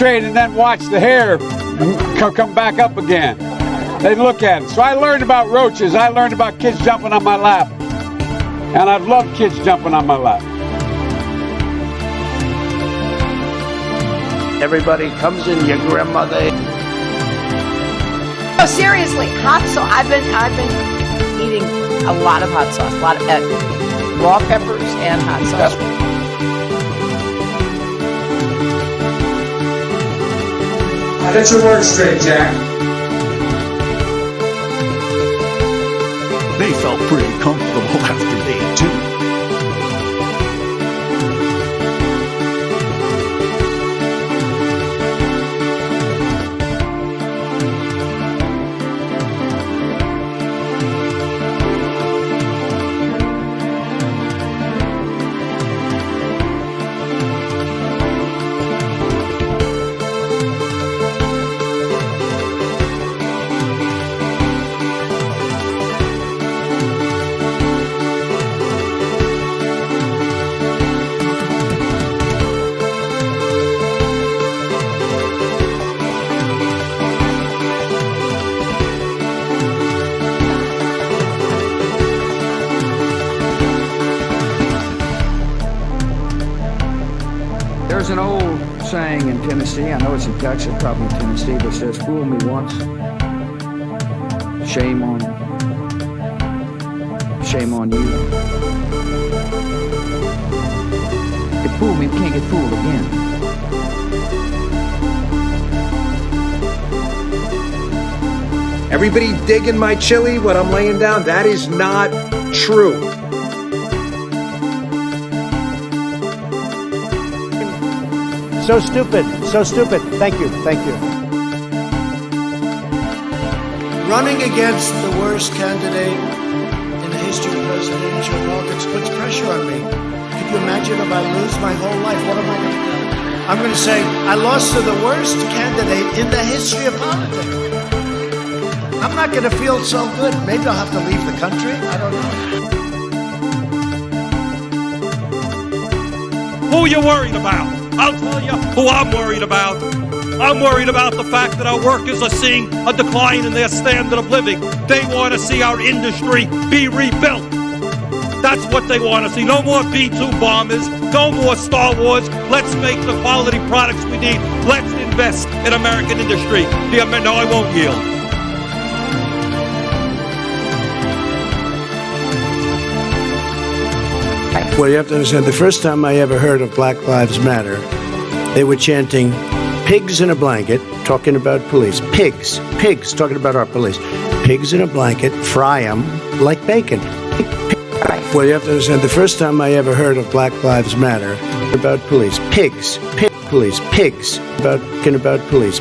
straight and then watch the hair come back up again. They look at it. So I learned about roaches. I learned about kids jumping on my lap. And I've loved kids jumping on my lap. Everybody comes in, your grandmother. Oh, seriously, hot sauce. I've been eating a lot of hot sauce, a lot of raw peppers and hot sauce. Get your words straight, Jack. They felt pretty comfortable after day 2. There's an old saying in Tennessee, I know it's in Texas, probably in Tennessee, that says, fool me once, shame on you. If fool me, we can't get fooled again. Everybody digging my chili when I'm laying down? That is not true. So stupid, so stupid. Thank you, thank you. Running against the worst candidate in the history of presidential politics puts pressure on me. Could you imagine if I lose my whole life? What am I going to do? I'm going to say, I lost to the worst candidate in the history of politics. I'm not going to feel so good. Maybe I'll have to leave the country. I don't know. Who are you worried about? I'll tell you who I'm worried about. I'm worried about the fact that our workers are seeing a decline in their standard of living. They want to see our industry be rebuilt. That's what they want to see. No more B-2 bombers. No more Star Wars. Let's make the quality products we need. Let's invest in American industry. No, I won't yield. Well, you have to understand, the first time I ever heard of Black Lives Matter, they were chanting, pigs in a blanket, talking about police. Pigs, talking about our police. Pigs in a blanket, fry them like bacon. Well, you have to understand, the first time I ever heard of Black Lives Matter, about police. Pigs, police, pigs, about police,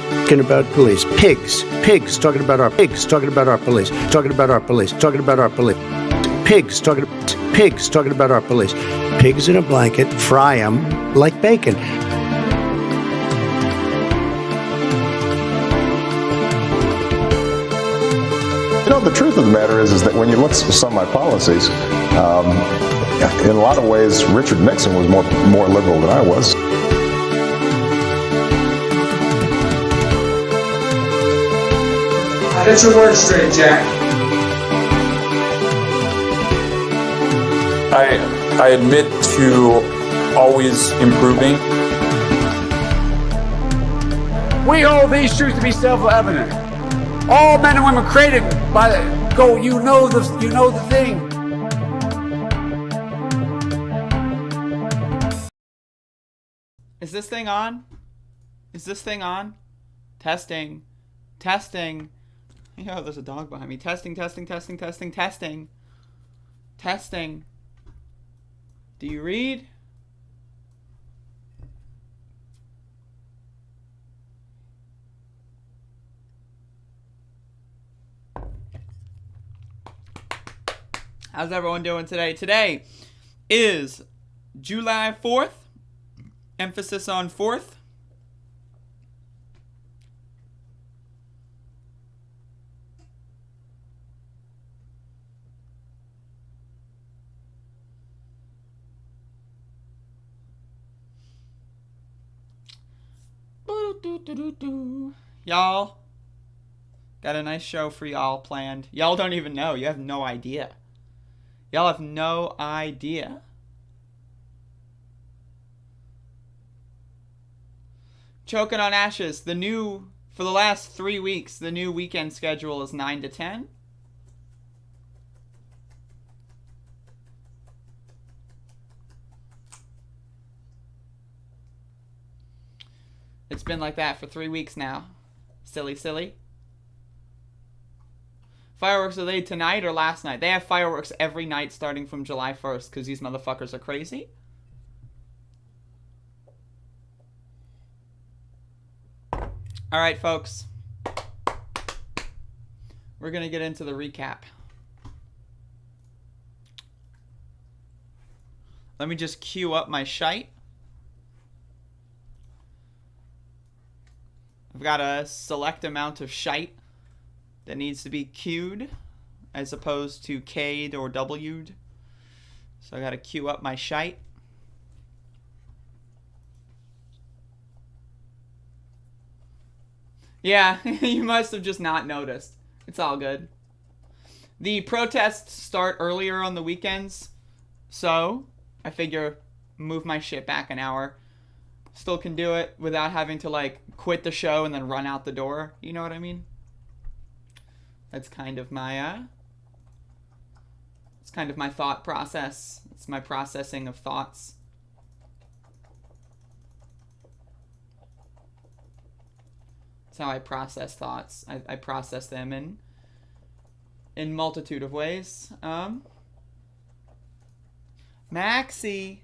pigs, talking about our police, talking about our police, talking about our police, pigs, talking about our police. Pigs in a blanket, fry them like bacon. You know, the truth of the matter is that when you look at some of my policies, in a lot of ways, Richard Nixon was more liberal than I was. Get your words straight, Jack. I admit to always improving. We hold these truths to be self-evident. All men and women created by the go. You know the thing. Is this thing on? Is this thing on? Testing. Testing. Yo, there's a dog behind me. Testing. Testing. Do you read? How's everyone doing today? Today is July 4th. Emphasis on 4th. Y'all, got a nice show for y'all planned. Y'all don't even know. You have no idea. Y'all have no idea. Choking on Ashes. For the last 3 weeks, the new weekend schedule is 9 to 10. It's been like that for 3 weeks now. Silly, silly. Fireworks, are they tonight or last night? They have fireworks every night starting from July 1st because these motherfuckers are crazy. All right, folks. We're going to get into the recap. Let me just queue up my shite. I've got a select amount of shite that needs to be queued as opposed to K'd or W'd. So I got to queue up my shite. Yeah, you must have just not noticed. It's all good. The protests start earlier on the weekends, so I figure move my shit back an hour. Still can do it without having to, like, quit the show and then run out the door. You know what I mean? That's kind of my, it's kind of my thought process. It's my processing of thoughts. That's how I process thoughts. I process them in multitude of ways. Maxie,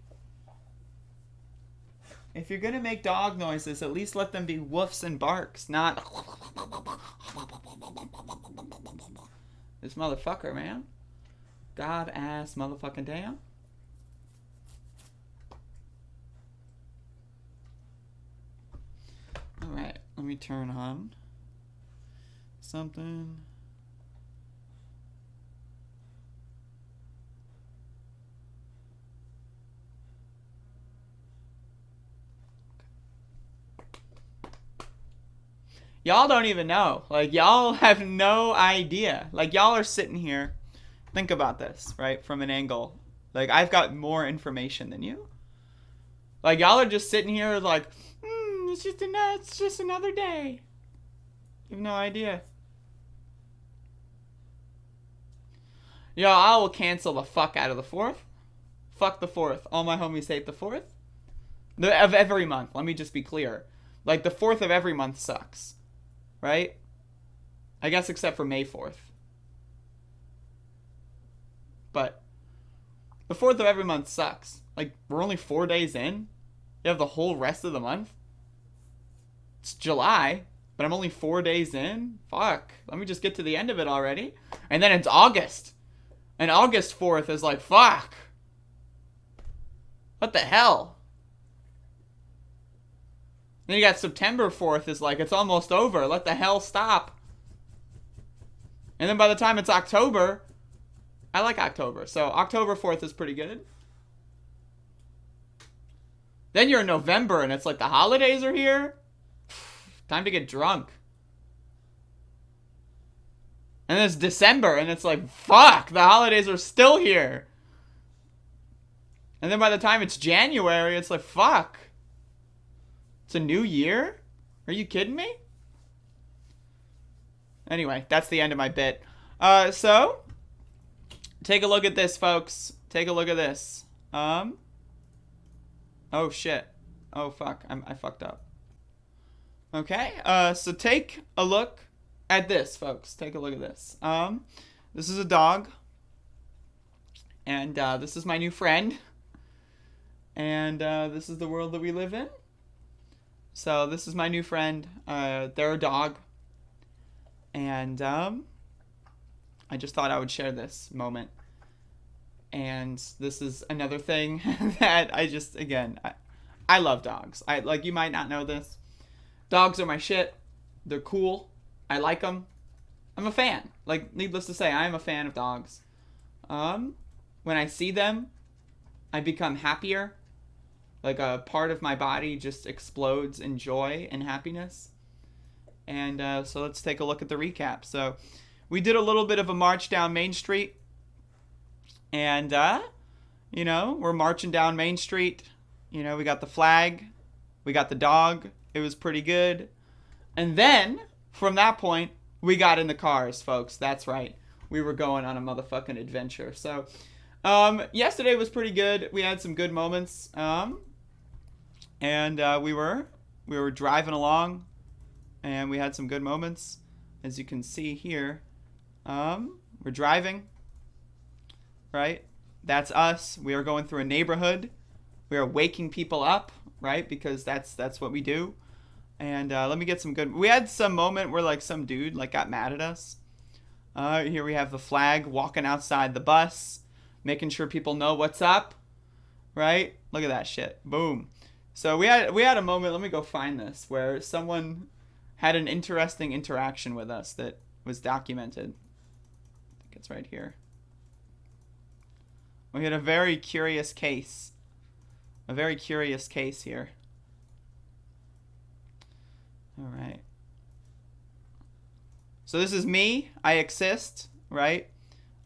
if you're gonna make dog noises, at least let them be woofs and barks, not this motherfucker, man. God ass motherfucking damn. Alright, let me turn on something. Y'all don't even know. Like, y'all have no idea. Like, y'all are sitting here. Think about this, right? From an angle. Like, I've got more information than you. Like, y'all are just sitting here like, it's just another day. You have no idea. Yo, I will cancel the fuck out of the 4th. Fuck the 4th. All my homies hate the 4th. Of every month. Let me just be clear. Like, the 4th of every month sucks. Right? I guess except for May 4th. But the 4th of every month sucks. Like, we're only 4 days in. You have the whole rest of the month. It's July, but I'm only 4 days in. Fuck. Let me just get to the end of it already. And then it's August. And August 4th is like, fuck. What the hell? Then you got September 4th is like, it's almost over. Let the hell stop. And then by the time it's October, I like October. So October 4th is pretty good. Then you're in November and it's like the holidays are here. Time to get drunk. And then it's December and it's like, fuck, the holidays are still here. And then by the time it's January, it's like, fuck. It's a new year? Are you kidding me? Anyway, that's the end of my bit. So, take a look at this, folks. Take a look at this. Oh, shit. Oh, fuck. I fucked up. Okay, so take a look at this, folks. Take a look at this. This is a dog. And, this is my new friend. And, this is the world that we live in. So this is my new friend. They're a dog. And I just thought I would share this moment. And this is another thing that I just, again, I love dogs. Like, you might not know this. Dogs are my shit. They're cool. I like them. I'm a fan. Like, needless to say, I am a fan of dogs. When I see them, I become happier. Like a part of my body just explodes in joy and happiness. And so let's take a look at the recap. So we did a little bit of a march down Main Street. And, you know, we're marching down Main Street. You know, we got the flag. We got the dog. It was pretty good. And then, from that point, we got in the cars, folks. That's right. We were going on a motherfucking adventure. So, yesterday was pretty good. We had some good moments. And we were driving along. And we had some good moments. As you can see here. We're driving. Right? That's us. We are going through a neighborhood. We are waking people up. Right? Because that's what we do. And let me get some good... We had some moment where like some dude like got mad at us. Here we have the flag walking outside the bus. Making sure people know what's up. Right? Look at that shit. Boom. So we had a moment, let me go find this, where someone had an interesting interaction with us that was documented. I think it's right here. We had a very curious case. A very curious case here. All right. So this is me. I exist, right?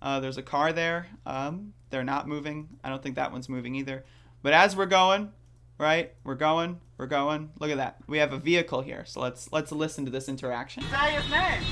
There's a car there. They're not moving. I don't think that one's moving either. But as we're going, right? We're going. Look at that. We have a vehicle here. So let's listen to this interaction. Say his name.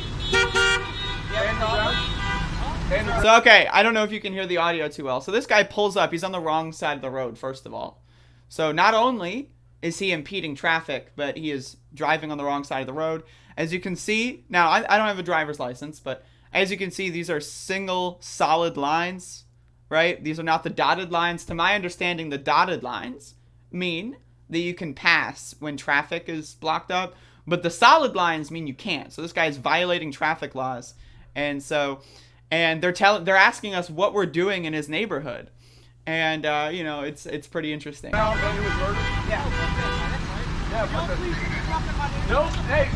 So, okay, I don't know if you can hear the audio too well. So this guy pulls up. He's on the wrong side of the road, first of all. So not only is he impeding traffic, but he is driving on the wrong side of the road. As you can see, now I don't have a driver's license, but as you can see, these are single solid lines, right? These are not the dotted lines. To my understanding, the dotted lines mean that you can pass when traffic is blocked up, but the solid lines mean you can't. So this guy is violating traffic laws. And so, and they're asking us what we're doing in his neighborhood. And, you know, it's pretty interesting. No, hey.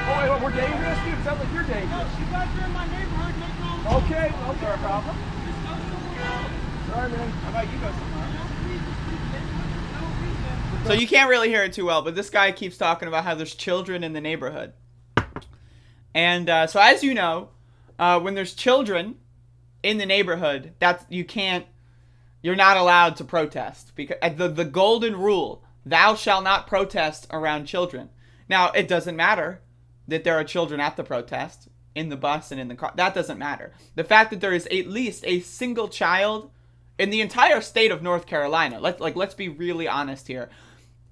Oh, wait, we're dangerous? Dude, it sounds like you're dangerous. No, you guys are in my neighborhood. Make no okay, no problem. Sorry, man. How about you go somewhere? So you can't really hear it too well, but this guy keeps talking about how there's children in the neighborhood. And so as you know, when there's children in the neighborhood, you're not allowed to protest. Because the golden rule, thou shalt not protest around children. Now, it doesn't matter that there are children at the protest, in the bus and in the car. That doesn't matter. The fact that there is at least a single child in the entire state of North Carolina, let's be really honest here.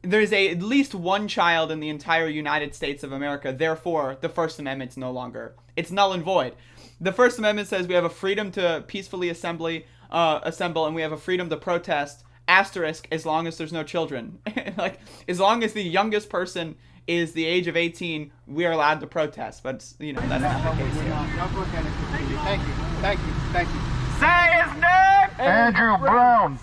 There's at least one child in the entire United States of America. Therefore, the First Amendment's no longer. It's null and void. The First Amendment says we have a freedom to peacefully assemble, and we have a freedom to protest, asterisk, as long as there's no children. Like, as long as the youngest person is the age of 18, we are allowed to protest. But, you know, that's not the case here. Thank you. Say his name! Andrew Brown.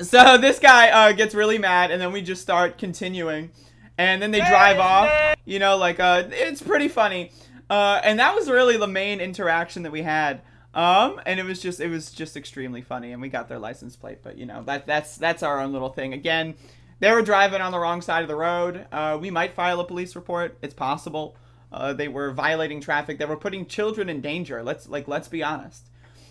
So this guy gets really mad, and then we just start continuing. And then they drive off. You know, like, it's pretty funny. And that was really the main interaction that we had. And it was just extremely funny, and we got their license plate, but you know, that's our own little thing. Again, they were driving on the wrong side of the road. We might file a police report. It's possible. They were violating traffic. They were putting children in danger. Let's be honest,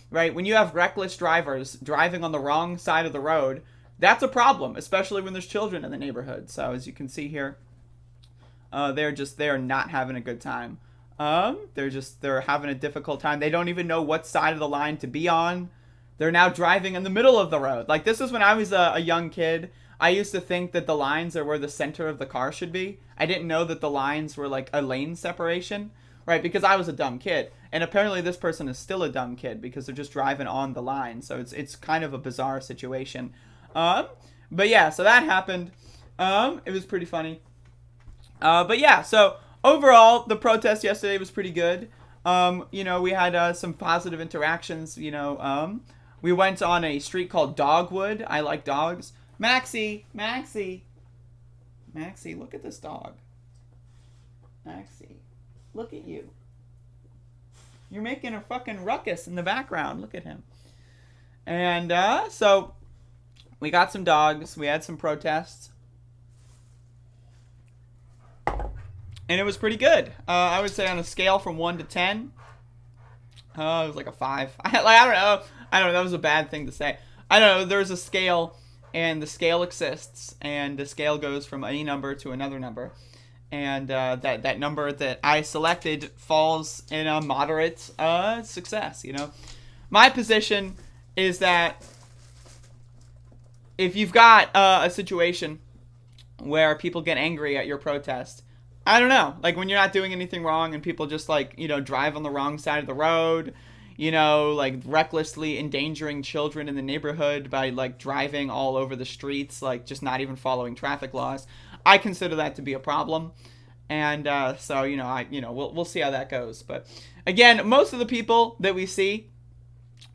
right? When you have reckless drivers driving on the wrong side of the road, that's a problem, especially when there's children in the neighborhood. So as you can see here, they are not having a good time. They're having a difficult time. They don't even know what side of the line to be on. They're now driving in the middle of the road. Like, this is when I was a young kid. I used to think that the lines are where the center of the car should be. I didn't know that the lines were like a lane separation, right? Because I was a dumb kid. And apparently this person is still a dumb kid because they're just driving on the line. So it's kind of a bizarre situation. But yeah, so that happened. It was pretty funny. But yeah, so overall, the protest yesterday was pretty good. You know, we had some positive interactions. You know, we went on a street called Dogwood. I like dogs. Maxie, look at this dog. Maxie, look at you. You're making a fucking ruckus in the background. Look at him. And so We got some dogs. We had some protests. And it was pretty good. I would say on a scale from 1 to 10, it was like a 5. I don't know. That was a bad thing to say. I don't know. There's a scale, and the scale exists, and the scale goes from any number to another number. And that number that I selected falls in a moderate success, you know. My position is that if you've got a situation where people get angry at your protest, I don't know, like when you're not doing anything wrong and people just like, you know, drive on the wrong side of the road, you know, like recklessly endangering children in the neighborhood by like driving all over the streets, like just not even following traffic laws, I consider that to be a problem. And so, you know, we'll see how that goes. But again, most of the people that we see,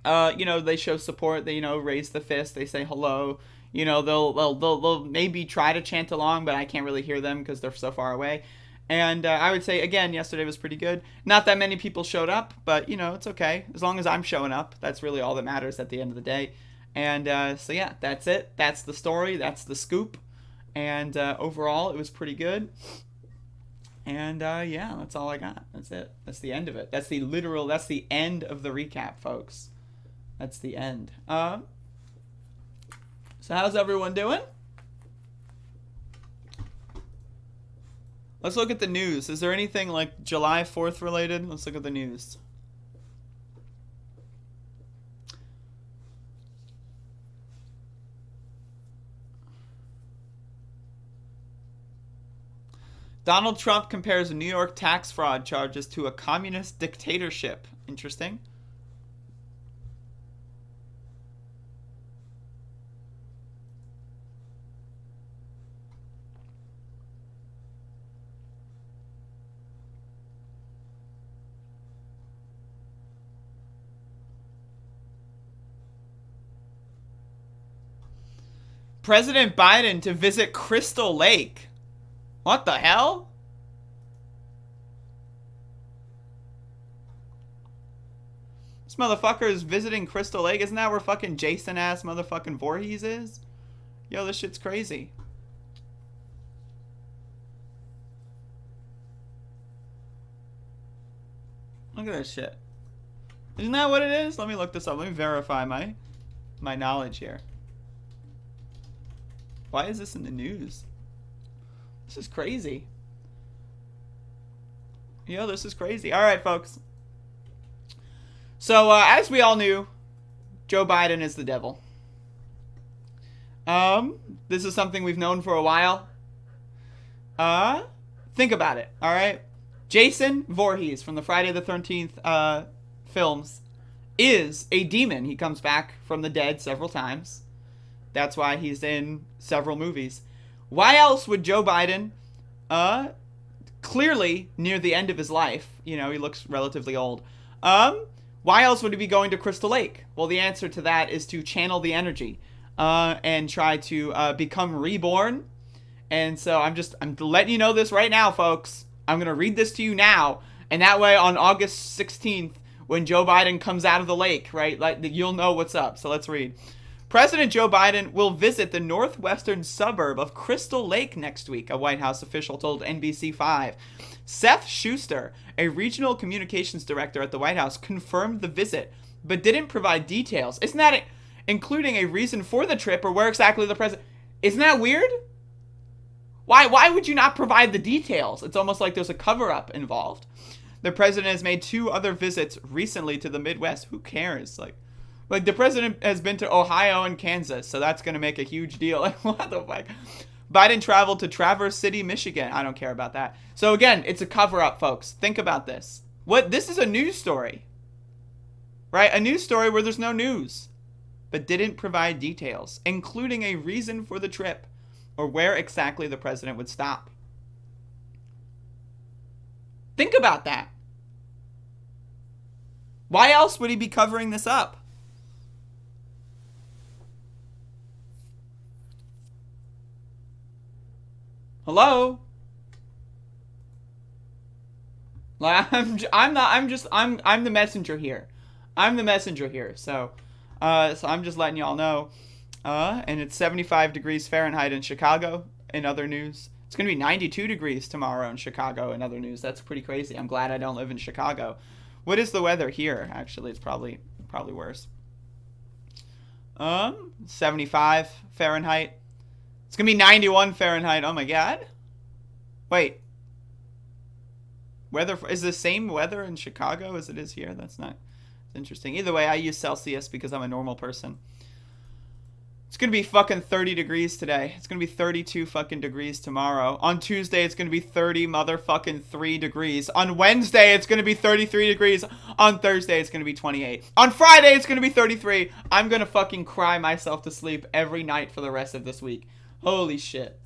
you know, they show support. They, you know, raise the fist. They say hello. You know, they'll maybe try to chant along, but I can't really hear them because they're so far away. And I would say, again, yesterday was pretty good. Not that many people showed up, but, you know, it's okay. As long as I'm showing up, that's really all that matters at the end of the day. And so, yeah, that's it. That's the story. That's the scoop. And overall, it was pretty good. And, yeah, that's all I got. That's it. That's the end of it. That's the end of the recap, folks. That's the end. So how's everyone doing? Let's look at the news. Is there anything like July 4th related? Let's look at the news. Donald Trump compares New York tax fraud charges to a communist dictatorship. Interesting. President Biden to visit Crystal Lake. What the hell? This motherfucker is visiting Crystal Lake. Isn't that where fucking Jason ass motherfucking Voorhees is? Yo, this shit's crazy. Look at this shit. Isn't that what it is? Let me look this up. Let me verify my knowledge here. Why is this in the news? This is crazy. Yo, this is crazy. All right, folks. So, as we all knew, Joe Biden is the devil. This is something we've known for a while. Think about it, all right? Jason Voorhees from the Friday the 13th films is a demon. He comes back from the dead several times. That's why he's in several movies. Why else would Joe Biden, clearly near the end of his life, you know, he looks relatively old, why else would he be going to Crystal Lake? Well, the answer to that is to channel the energy and try to become reborn. And so I'm letting you know this right now, folks. I'm going to read this to you now. And that way on August 16th, when Joe Biden comes out of the lake, right, like you'll know what's up. So let's read. President Joe Biden will visit the northwestern suburb of Crystal Lake next week, a White House official told NBC5. Seth Schuster, a regional communications director at the White House, confirmed the visit, but didn't provide details. Isn't that including a reason for the trip or where exactly the president... Isn't that weird? Why would you not provide the details? It's almost like there's a cover-up involved. The president has made 2 other visits recently to the Midwest. Who cares? Like, the president has been to Ohio and Kansas, so that's going to make a huge deal. Like, what the fuck? Biden traveled to Traverse City, Michigan. I don't care about that. So, again, it's a cover-up, folks. Think about this. This is a news story, right? A news story where there's no news, but didn't provide details, including a reason for the trip or where exactly the president would stop. Think about that. Why else would he be covering this up? Hello? I'm the messenger here. I'm the messenger here. So I'm just letting y'all know. And it's 75 degrees Fahrenheit in Chicago. In other news, it's going to be 92 degrees tomorrow in Chicago. In other news, that's pretty crazy. I'm glad I don't live in Chicago. What is the weather here? Actually, it's probably worse. 75 Fahrenheit. It's going to be 91 Fahrenheit. Oh my god. Wait. Weather is the same weather in Chicago as it is here? That's not interesting. Either way, I use Celsius because I'm a normal person. It's going to be fucking 30 degrees today. It's going to be 32 fucking degrees tomorrow. On Tuesday, it's going to be 30 motherfucking 3 degrees. On Wednesday, it's going to be 33 degrees. On Thursday, it's going to be 28. On Friday, it's going to be 33. I'm going to fucking cry myself to sleep every night for the rest of this week. Holy shit.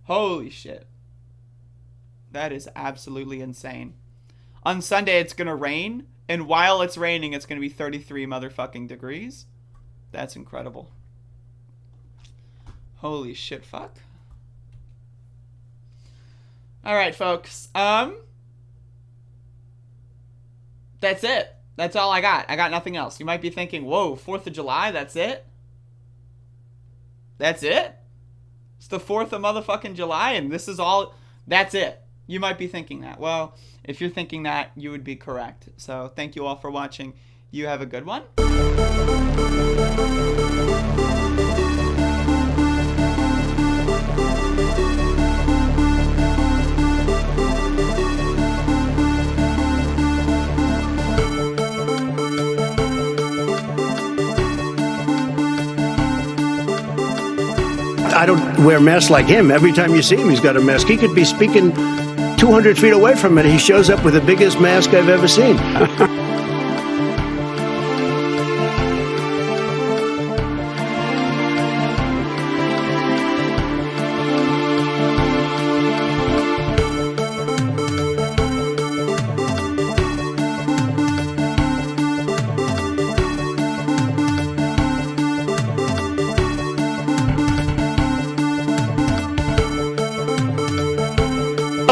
Holy shit. That is absolutely insane. On Sunday, it's going to rain. And while it's raining, it's going to be 33 motherfucking degrees. That's incredible. Holy shit, fuck. Alright, folks. That's it. That's all I got. I got nothing else. You might be thinking, whoa, 4th of July, that's it? That's it? It's the 4th of motherfucking July, and this is all... That's it. You might be thinking that. Well, if you're thinking that, you would be correct. So, thank you all for watching. You have a good one. I don't wear masks like him. Every time you see him, he's got a mask. He could be speaking 200 feet away from it. He shows up with the biggest mask I've ever seen.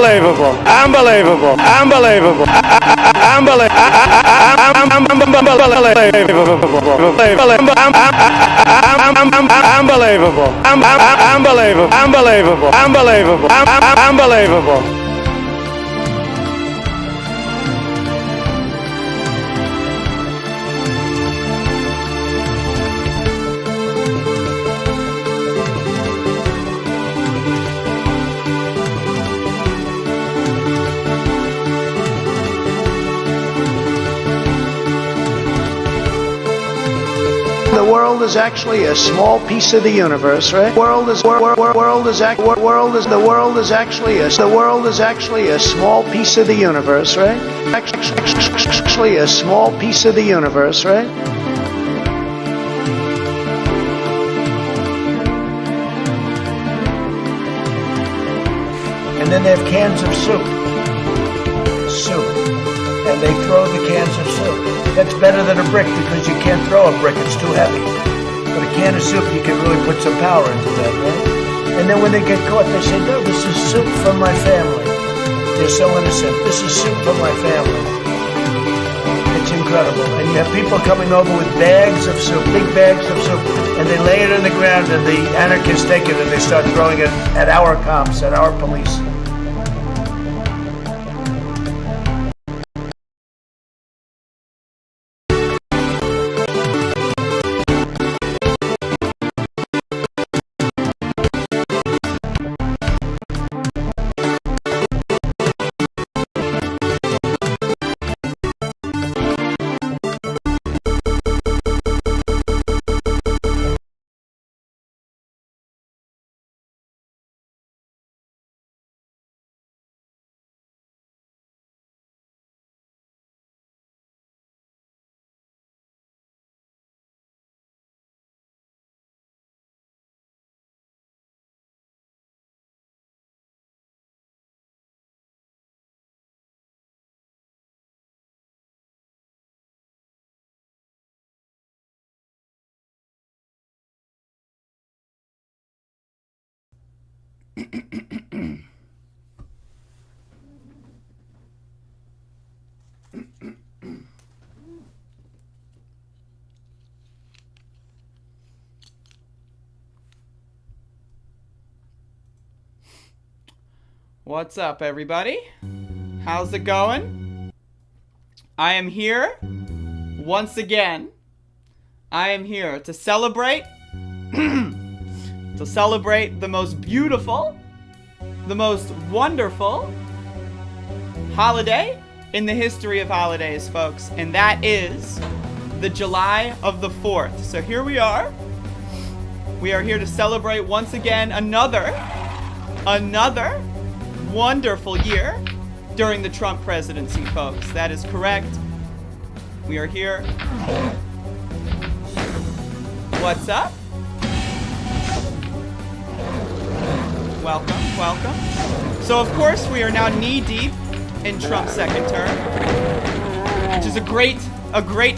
Unbelievable. Unbelievable. Unbelievable. Unbelievable. The world is actually a small piece of the universe, right? The world is actually a small piece of the universe, right? Actually a small piece of the universe, right? And then they have cans of soup. And they throw the cans of soup. That's better than a brick because you can't throw a brick, it's too heavy. But a can of soup, you can really put some power into that, right? And then when they get caught, they say, no, this is soup from my family. They're so innocent. This is soup from my family. It's incredible. And you have people coming over with bags of soup, big bags of soup, and they lay it on the ground, and the anarchists take it and they start throwing it at our cops, at our police. What's up, everybody? How's it going? I am here once again. I am here to celebrate the most beautiful, the most wonderful holiday in the history of holidays, folks, and that is the July of the 4th. So here we are. We are here to celebrate once again another wonderful year during the Trump presidency, folks. That is correct. We are here. What's up? Welcome, welcome. So, of course, we are now knee-deep in Trump's second term, which is a great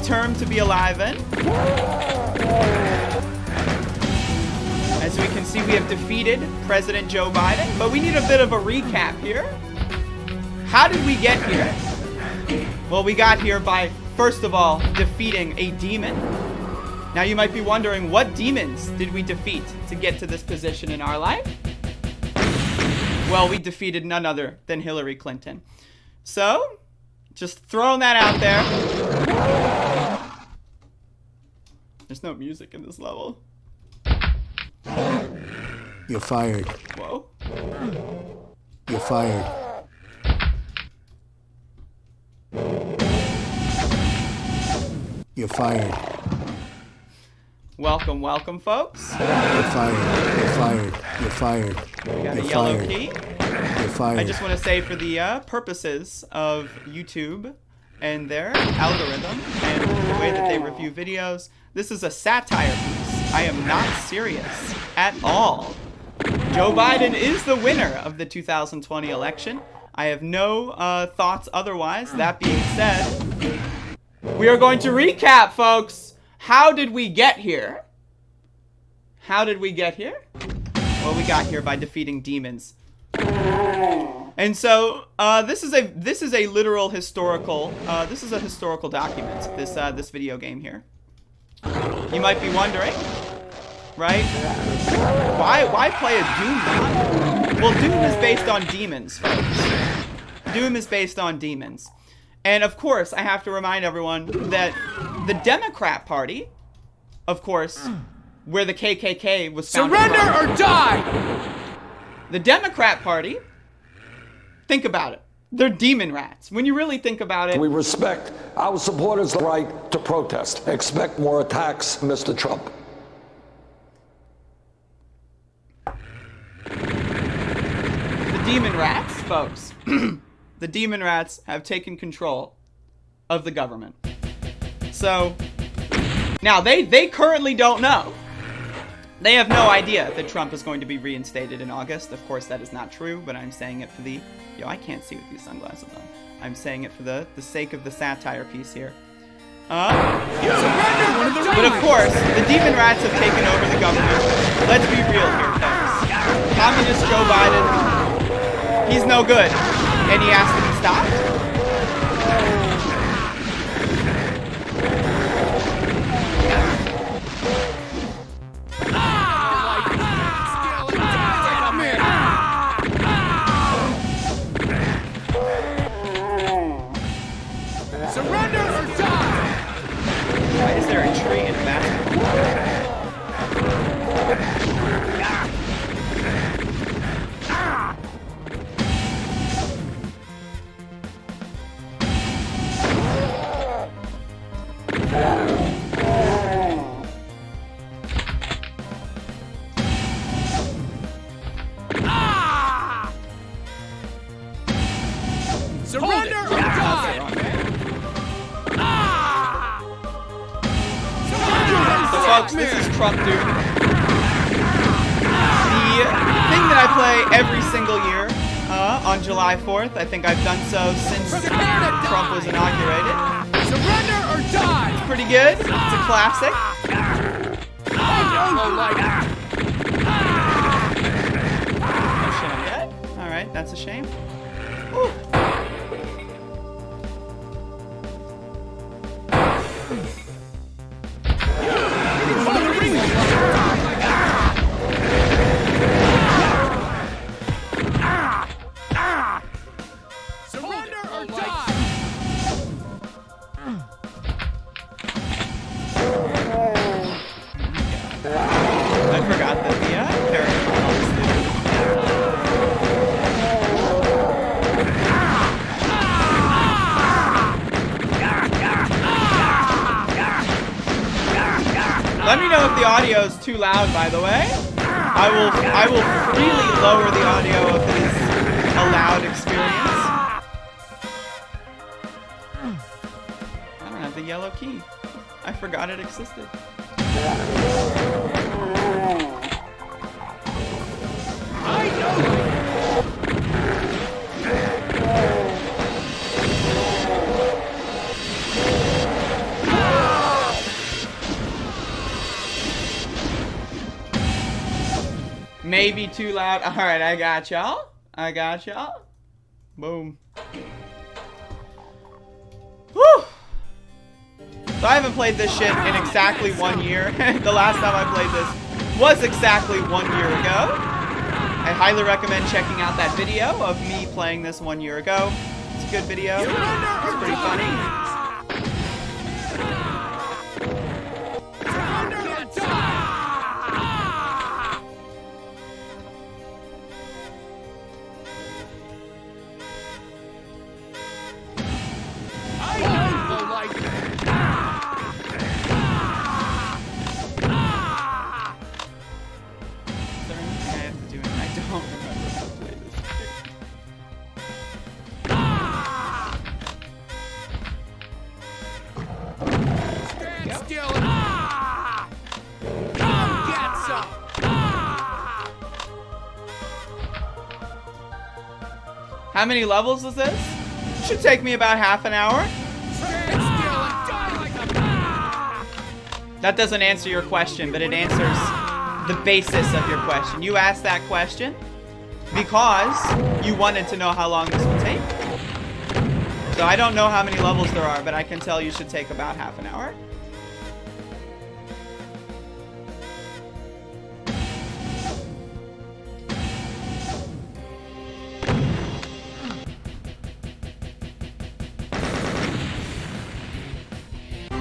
term to be alive in. As we can see, we have defeated President Joe Biden, but we need a bit of a recap here. How did we get here? Well, we got here by, first of all, defeating a demon. Now, you might be wondering, what demons did we defeat to get to this position in our life? Well, we defeated none other than Hillary Clinton. So, just throwing that out there. There's no music in this level. You're fired. Whoa. You're fired. You're fired. Welcome, welcome, folks. You're fired. You're fired. You're fired. We got You're a yellow fired. key. You're fired. I just want to say, for the purposes of YouTube and their algorithm and the way that they review videos, this is a satire piece. I am not serious at all. Joe Biden is the winner of the 2020 election. I have no thoughts otherwise. That being said, we are going to recap, folks. How did we get here? How did we get here? Well, we got here by defeating demons. And so this is a literal historical this is a historical document, this video game here. You might be wondering, right? Why play a Doom mod? Well, Doom is based on demons, folks. Doom is based on demons. And of course, I have to remind everyone that the Democrat Party, of course, where the KKK was founded. Surrender or die! The Democrat Party, think about it. They're demon rats. When you really think about it. We respect our supporters' right to protest. Expect more attacks, Mr. Trump. The demon rats, folks. The demon rats have taken control of the government. So, now they currently don't know. They have no idea that Trump is going to be reinstated in August. Of course, that is not true, but I'm saying it for the... Yo, I can't see with these sunglasses on. I'm saying it for the sake of the satire piece here. But of course, the demon rats have taken over the government. Let's be real here, folks. Communist Joe Biden, he's no good, and he has to be stopped. Surrender or die! Why is there a tree in the bathroom? Surrender or die! So folks, this is Trump Doom. The thing that I play every single year on July 4th, I think I've done so since Trump was inaugurated. Surrender or die! It's pretty good. It's a classic. No shame yet. Alright, that's a shame. Whew. audio is too loud, by the way, I will freely lower the audio if it is a loud experience. I don't have the yellow key. I forgot it existed. I know. Maybe too loud. All right, I got y'all. I got y'all. Boom. Whew. So I haven't played this shit in exactly 1 year. The last time I played this was exactly 1 year ago. I highly recommend checking out that video of me playing this 1 year ago. It's a good video. It's pretty funny. How many levels is this? Should take me about half an hour. That doesn't answer your question, but it answers the basis of your question. You asked that question because you wanted to know how long this would take. So I don't know how many levels there are, but I can tell you should take about half an hour.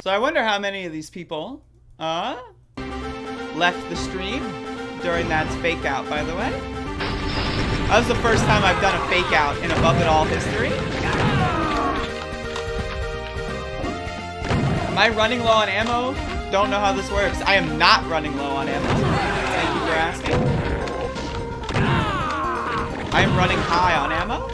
So I wonder how many of these people left the stream during that fake out, by the way. That was the first time I've done a fake out in Above It All history. Am I running low on ammo? Don't know how this works. I am not running low on ammo. Thank you for asking. I am running high on ammo.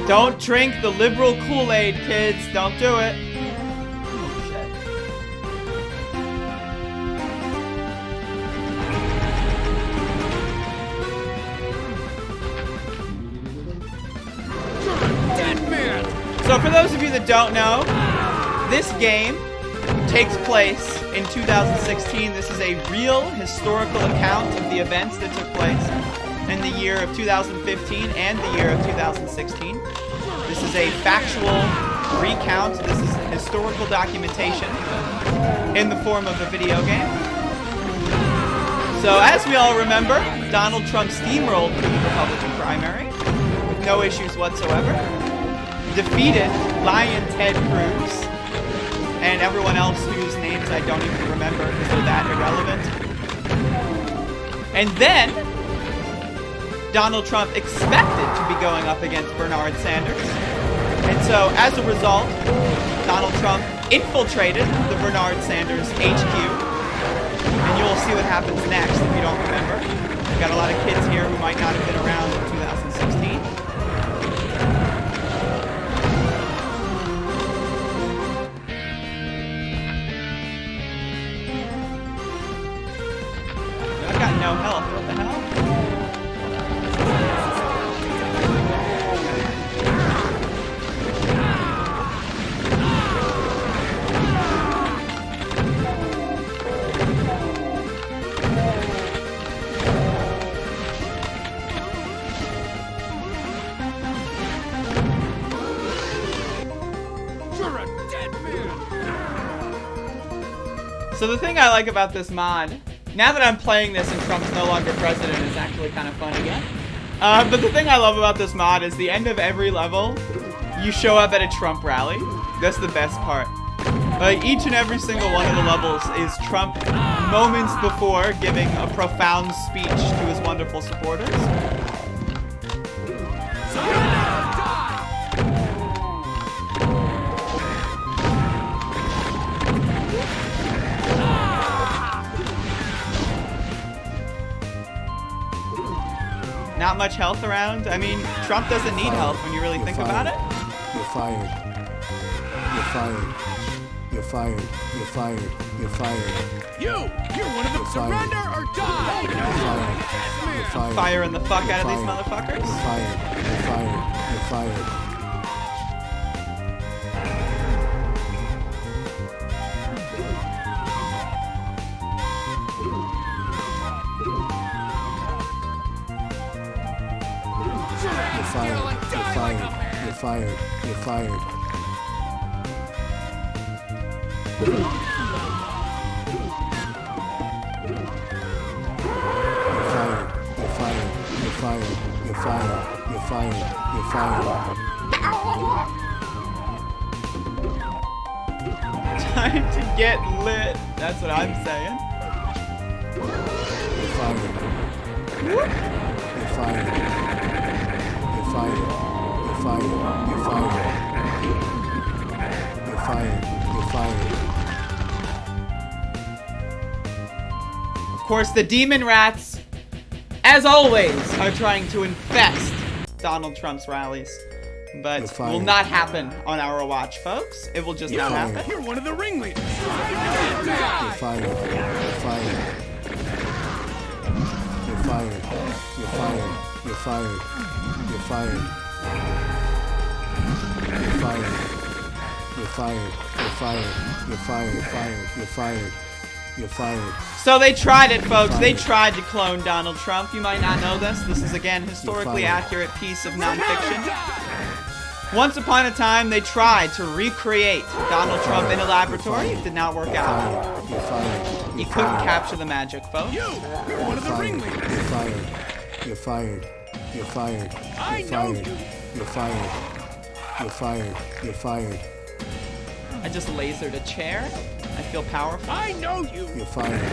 Don't drink the liberal Kool-Aid, kids. Don't do it. Oh, shit. Dead man. So for those of you that don't know, this game takes place in 2016. This is a real historical account of the events that took place in the year of 2015 and the year of 2016. This is a factual recount. This is historical documentation in the form of a video game. So as we all remember, Donald Trump steamrolled through the Republican primary with no issues whatsoever, defeated Lion Ted Cruz and everyone else whose names I don't even remember because they're that irrelevant. And then Donald Trump expected to be going up against Bernard Sanders. And so, as a result, Donald Trump infiltrated the Bernard Sanders HQ. And you will see what happens next if you don't remember. We've got a lot of kids here who might not have been around in 2016. I've got no health. What the hell? So the thing I like about this mod, now that I'm playing this and Trump's no longer president, it's actually kind of fun again. But the thing I love about this mod is the end of every level, you show up at a Trump rally. That's the best part. Like, each and every single one of the levels is Trump moments before giving a profound speech to his wonderful supporters. Not much health around. I mean, Trump doesn't need health when you really think about it. You're fired. You're fired. You're fired. You're fired. You're fired. You're one of them. Surrender or die. You're fired. Firing the fuck out of these motherfuckers. You're fired. You're fired. You're fired. You're fired. You're fired. You're fired. You're fired. You're fired. You're fired. You're fired. You're fired. You're fired. Time to get lit. That's what I'm saying. You're fired. You're fired. You're fired. You're fired. You're fired. You're fired. You're fired. Of course, the demon rats, as always, are trying to infest Donald Trump's rallies. But will not happen on our watch, folks. It will just not happen. You're one of the ringleaders. You're fired. You're fired. You're fired. You're fired. You're fired. You're fired. You're fired. You're fired. You're fired. You're fired. You're fired. You're fired. You're fired. So they tried it, folks. They tried to clone Donald Trump. You might not know this. This is, again, historically accurate piece of nonfiction. Once upon a time, they tried to recreate Donald Trump in a laboratory. It did not work out. He couldn't capture the magic, folks. You're one of the ringleaders. You're fired. You're fired. You're fired. You're fired. You're fired. You're fired. You're fired. I just lasered a chair. I feel powerful. I know you. You're fired. You're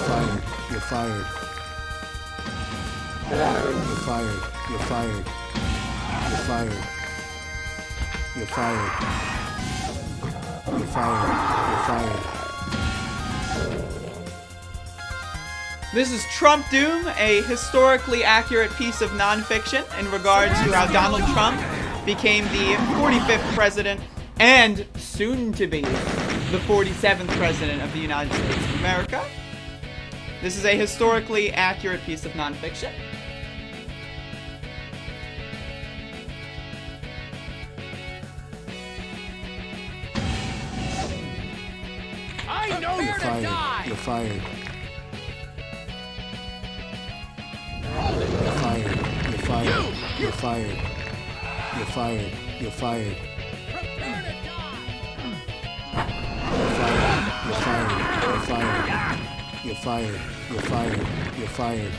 fired. You're fired. You're fired. You're fired. You're fired. You're fired. You're fired. You're fired. This is Trump Doom, a historically accurate piece of nonfiction in regards to how Donald Trump became the 45th president and soon to be the 47th president of the United States of America. This is a historically accurate piece of nonfiction. I know You're fired. You're fired. You're fired. You're fired. You're fired. You're fired. You're fired. You're fired. You're fired. You're fired. You're fired. You're fired.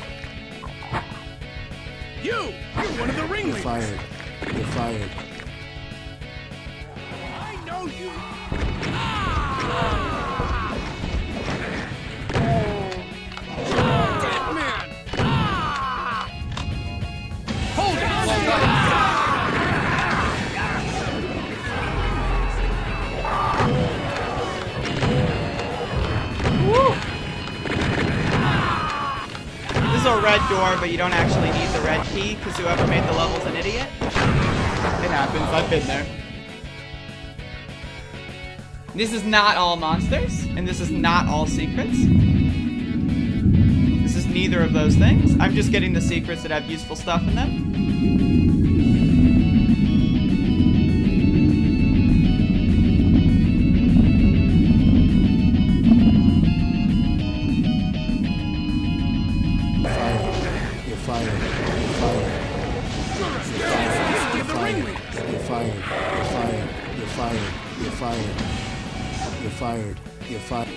You're one of the ringleaders. You're fired. You're fired. I know you. Dead man. Hold it. This is a red door, but you don't actually need the red key because whoever made the level's an idiot. It happens. I've been there. This is not all monsters, and this is not all secrets. This is neither of those things. I'm just getting the secrets that have useful stuff in them. You're fired. You're fired. You're fired. You're fired. You're fired. You're fired. You're fired. You're You're fired. You're fired.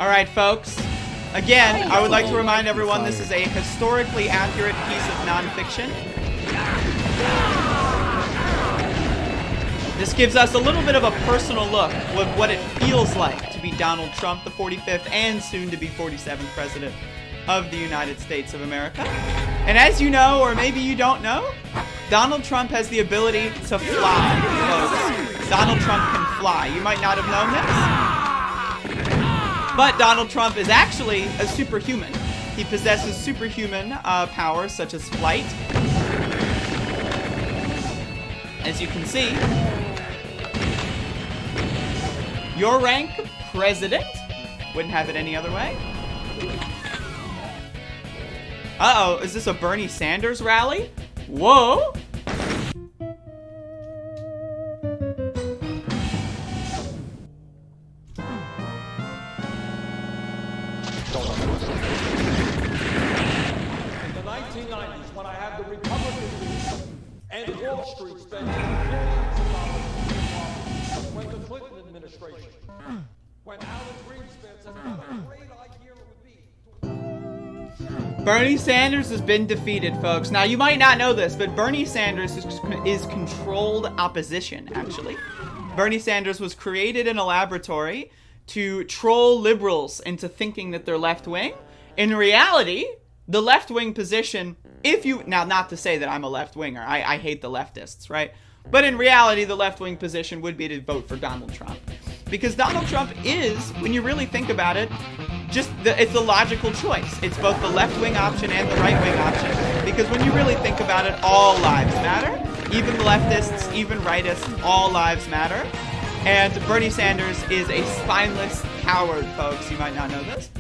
All right, folks. Again, I would like to remind everyone this is a historically accurate piece of nonfiction. This gives us a little bit of a personal look with what it feels like to be Donald Trump, the 45th and soon to be 47th president of the United States of America. And as you know, or maybe you don't know, Donald Trump has the ability to fly, folks. Donald Trump can fly. You might not have known this, but Donald Trump is actually a superhuman. He possesses superhuman powers such as flight. As you can see, your rank, president, wouldn't have it any other way. Uh-oh, is this a Bernie Sanders rally? Whoa! In the 1990s, when I had the Republican lead and Wall Street spent billions of dollars when the Clinton administration, when Alan Greenspan said, what a great idea it would be. Bernie Sanders has been defeated, folks. Now, you might not know this, but Bernie Sanders is controlled opposition, actually. Bernie Sanders was created in a laboratory to troll liberals into thinking that they're left-wing. In reality, the left-wing position, now, not to say that I'm a left-winger, I hate the leftists, right? But in reality, the left-wing position would be to vote for Donald Trump. Because Donald Trump is, when you really think about it, it's the logical choice. It's both the left-wing option and the right-wing option. Because when you really think about it, all lives matter. Even leftists, even rightists, all lives matter. And Bernie Sanders is a spineless coward, folks. You might not know this.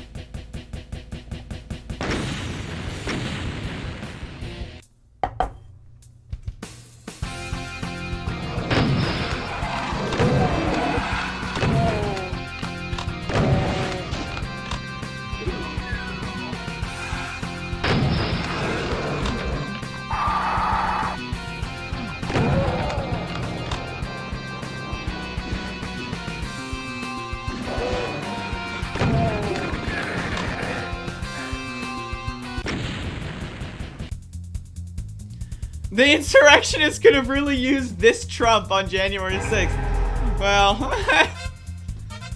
The insurrectionists could have really used this Trump on January 6th. Well,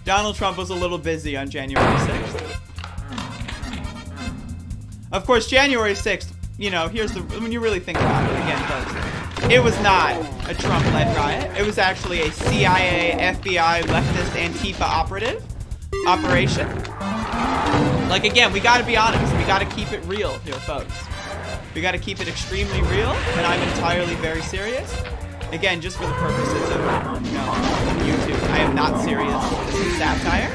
Donald Trump was a little busy on January 6th. Of course, January 6th, you know, when you really think about it, again, folks, it was not a Trump-led riot. It was actually a CIA, FBI, leftist Antifa operation. Like, again, we gotta be honest. We gotta keep it real here, folks. We got to keep it extremely real, and I'm entirely very serious. Again, just for the purposes of, YouTube. I am not serious. This is satire.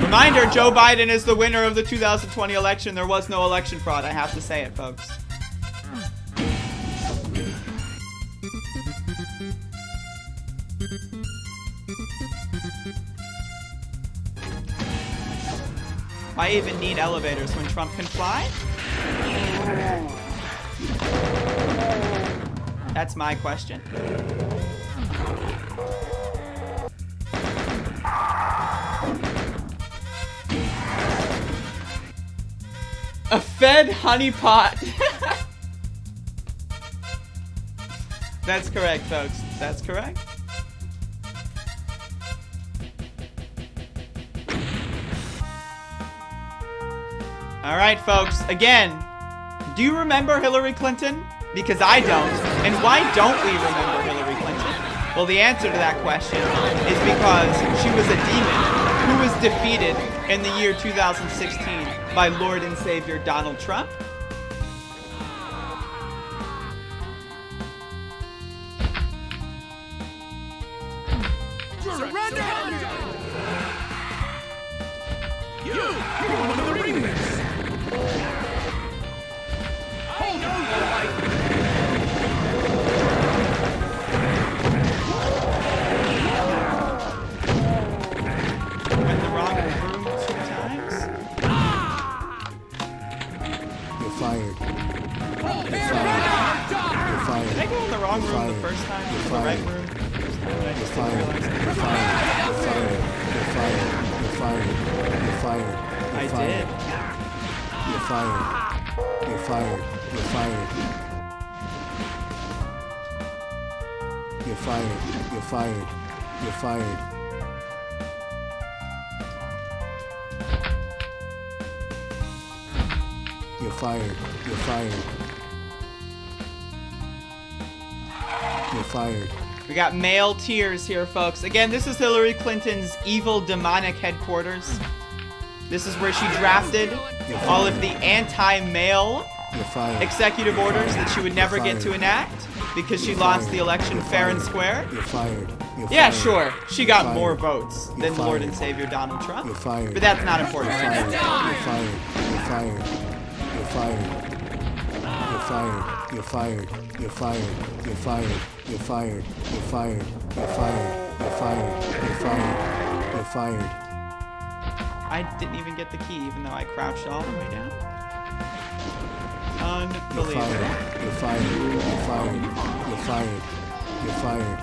Reminder, Joe Biden is the winner of the 2020 election. There was no election fraud. I have to say it, folks. Why even need elevators when Trump can fly? That's my question. A Fed honeypot. That's correct, folks. That's correct. All right, folks. Again, do you remember Hillary Clinton? Because I don't. And why don't we remember Hillary Clinton? Well, the answer to that question is because she was a demon who was defeated in the year 2016 by Lord and Savior Donald Trump. Surrender! You're one of the ringleaders! Hold on, Went the wrong room 2 times. You're fired. You're fired. fired. Did I go in the wrong room the first time? The right room? I just didn't realize it. You're fired. You're fired. You're fired. You're fired. I did. You're fired. You're fired. You're fired. You're fired. You're fired. You're fired. You're fired. You're fired. You're fired. We got male tears here, folks. Again, this is Hillary Clinton's evil, demonic headquarters. This is where she drafted all of the anti-male executive orders that she would never get to enact because she lost the election fair and square. You're fired. Yeah, sure. She got more votes than Lord and Savior Donald Trump. But that's not important right now. You're fired. You're fired. You're fired. You're fired. You're fired. You're fired. You're fired. You're fired. You're fired. You're fired. You're fired. You're fired. You're fired. I didn't even get the key, even though I crouched all the way down. Unbelievable. You're fired. You're fired. You're fired. You're fired.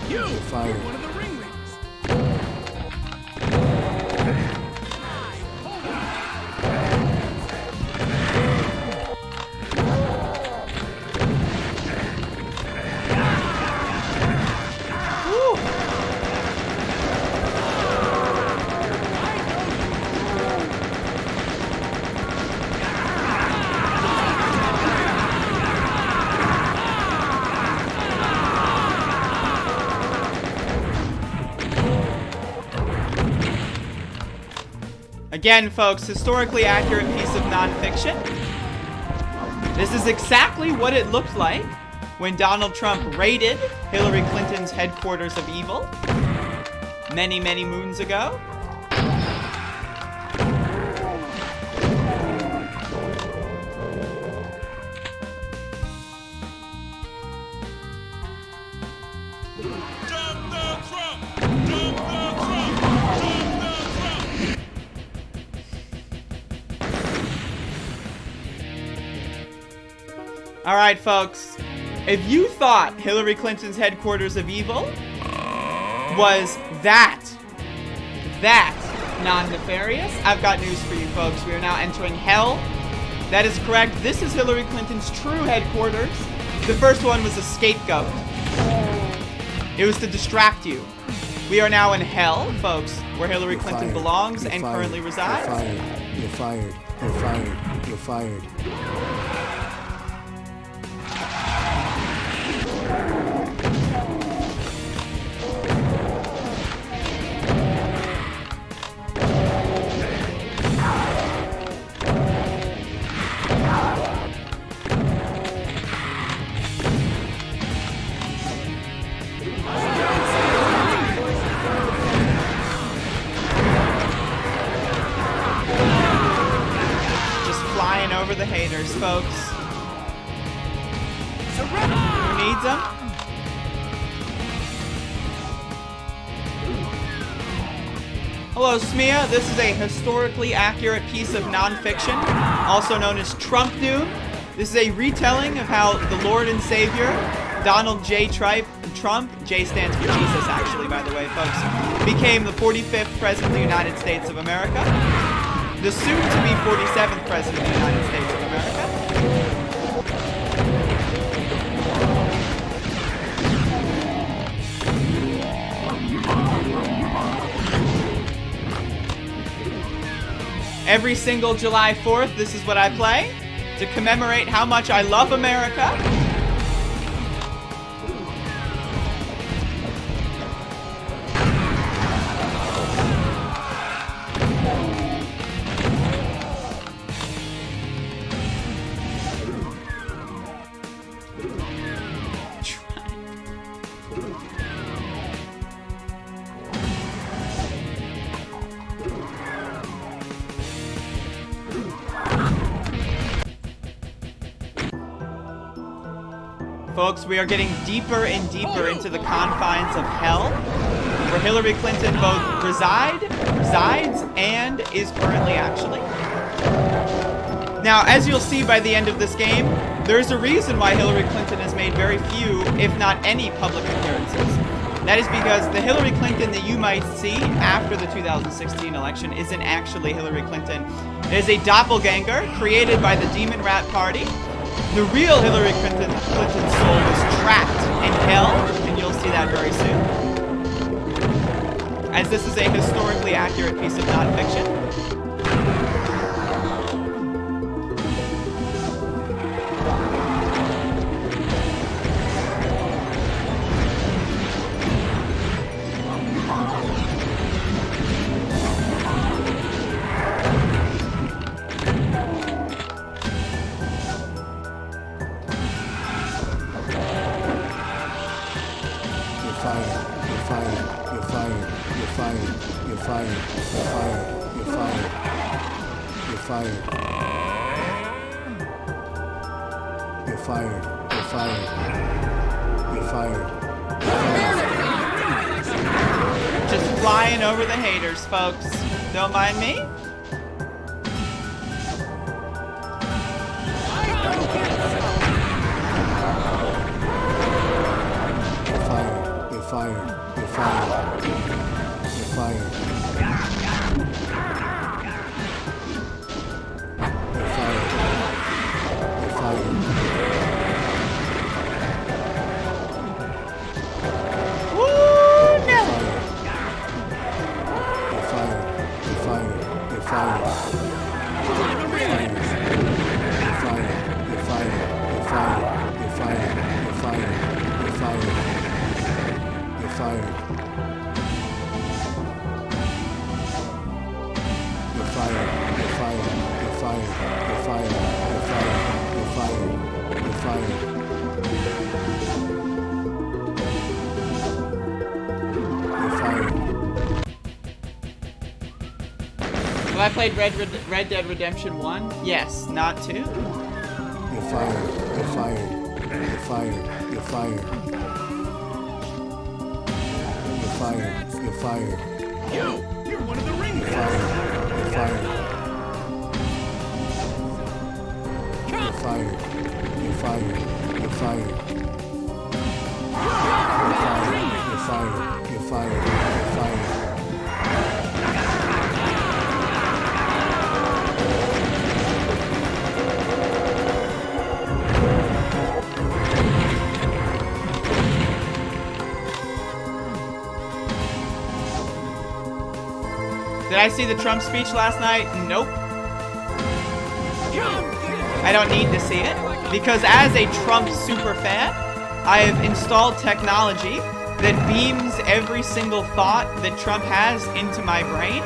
You're fired. One of the ringleaders. Again, folks, historically accurate piece of nonfiction. This is exactly what it looked like when Donald Trump raided Hillary Clinton's headquarters of evil many, many moons ago. All right, folks, if you thought Hillary Clinton's headquarters of evil was that non-nefarious, I've got news for you, folks. We are now entering hell. That is correct. This is Hillary Clinton's true headquarters. The first one was a scapegoat. It was to distract you. We are now in hell, folks, where Hillary Clinton belongs and currently resides. You're fired. You're fired. You're fired. Over the haters, folks. Who needs them? Hello, Smia. This is a historically accurate piece of nonfiction, also known as Trump Doom. This is a retelling of how the Lord and Savior, Donald J. Trump, J stands for Jesus, actually, by the way, folks, became the 45th President of the United States of America. The soon-to-be 47th President of the United States of America. Every single July 4th, this is what I play to commemorate how much I love America. Folks, we are getting deeper and deeper into the confines of hell, where Hillary Clinton both resides and is currently actually. Now, as you'll see by the end of this game, there's a reason why Hillary Clinton has made very few, if not any, public appearances. That is because the Hillary Clinton that you might see after the 2016 election isn't actually Hillary Clinton. It is a doppelganger created by the Demon Rat Party. The real Hillary Clinton's soul is trapped in hell, and you'll see that very soon. As this is a historically accurate piece of nonfiction. Just flying over the haters, folks. Don't mind me. You're fired. You're fired. You're fired. You're fired. You're fired. Have I played Red Dead Redemption 1? Yes, not 2. You're fired. You're fired. You're fired. You're fired. You're fired. You're fired. You're one of the ring. You're fired. You're fired. You're fired. You're fired. You're fired. You're fired. You're fired. You're fired. Did I see the Trump speech last night? Nope. I don't need to see it, because as a Trump super fan, I have installed technology that beams every single thought that Trump has into my brain.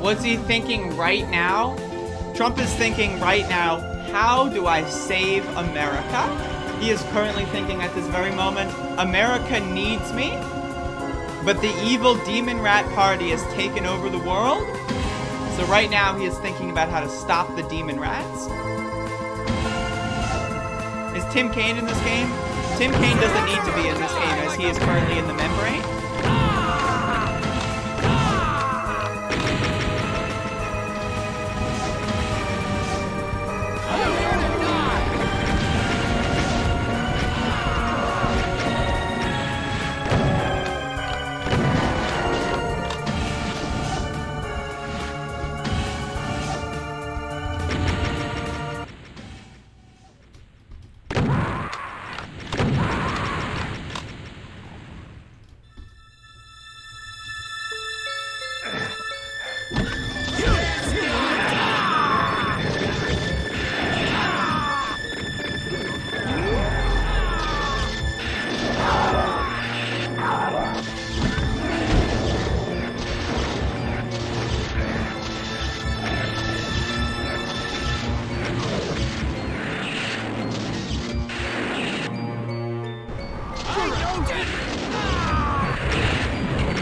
What's he thinking right now? Trump is thinking right now, how do I save America? He is currently thinking at this very moment, America needs me, but the evil Demon Rat Party has taken over the world. So right now he is thinking about how to stop the Demon Rats. Is Tim Kaine in this game? Tim Kaine doesn't need to be in this game as he is currently in the membrane.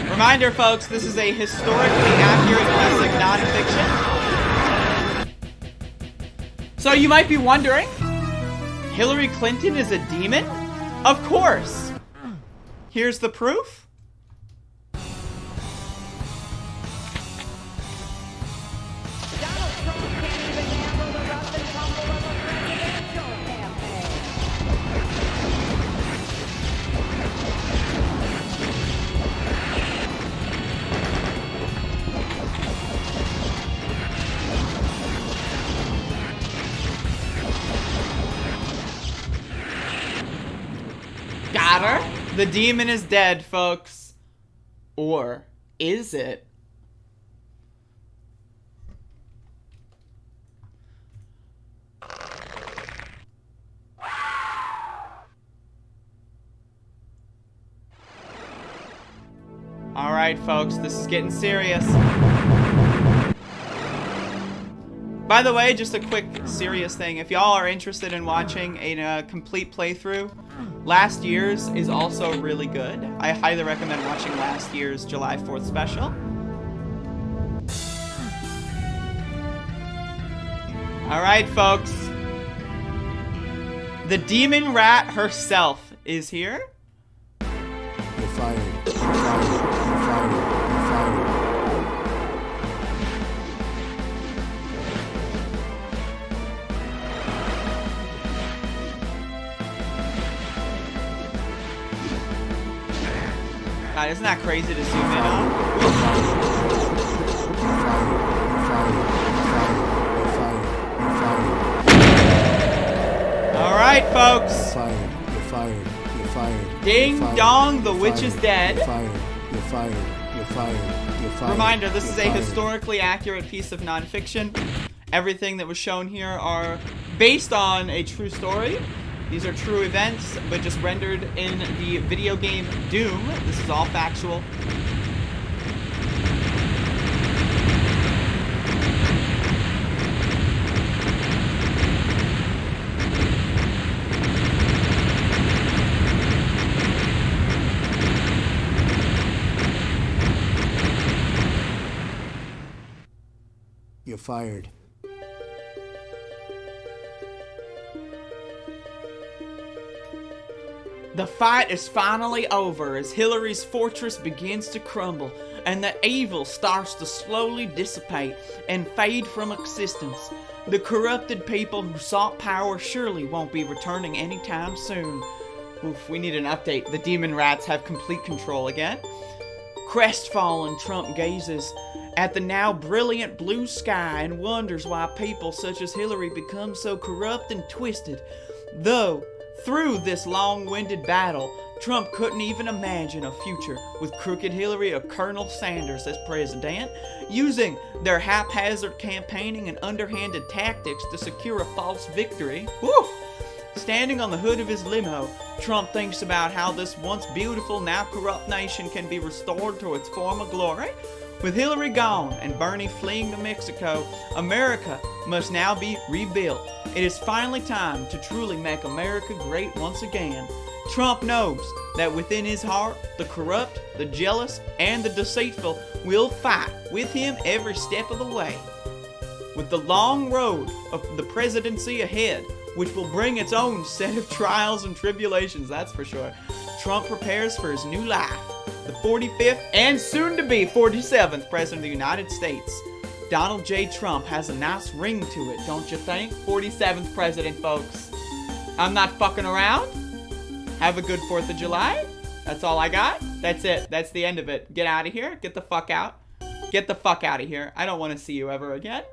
Reminder, folks, this is a historically accurate piece of nonfiction. So you might be wondering, Hillary Clinton is a demon? Of course. Here's the proof. Got her. The demon is dead, folks. Or is it? All right, folks, this is getting serious. By the way, just a quick serious thing. If y'all are interested in watching a complete playthrough, last year's is also really good. I highly recommend watching last year's July 4th special. Alright, folks. The demon rat herself is here. You're fired. You're fired. You're fired. You're fired. God, isn't that crazy to zoom in on? Alright, folks. You're fired. You're fired. You're fired. Ding dong, the witch is dead. You're fired. You're fired. You're fired. You're fired. Reminder, this is a You're fired. historically accurate piece of nonfiction. Everything that was shown here are based on a true story. These are true events, but just rendered in the video game Doom. This is all factual. You're fired. The fight is finally over as Hillary's fortress begins to crumble and the evil starts to slowly dissipate and fade from existence. The corrupted people who sought power surely won't be returning anytime soon. Oof, we need an update. The demon rats have complete control again. Crestfallen, Trump gazes at the now brilliant blue sky and wonders why people such as Hillary become so corrupt and twisted. Though, through this long-winded battle, Trump couldn't even imagine a future with crooked Hillary or Colonel Sanders as president, using their haphazard campaigning and underhanded tactics to secure a false victory. Woo! Standing on the hood of his limo, Trump thinks about how this once beautiful, now corrupt nation can be restored to its former glory. With Hillary gone and Bernie fleeing to Mexico, America must now be rebuilt. It is finally time to truly make America great once again. Trump knows that within his heart, the corrupt, the jealous, and the deceitful will fight with him every step of the way. With the long road of the presidency ahead, which will bring its own set of trials and tribulations, that's for sure, Trump prepares for his new life. The 45th and soon-to-be 47th President of the United States. Donald J. Trump has a nice ring to it, don't you think? 47th President, folks. I'm not fucking around. Have a good 4th of July. That's all I got. That's it. That's the end of it. Get out of here. Get the fuck out. Get the fuck out of here. I don't want to see you ever again.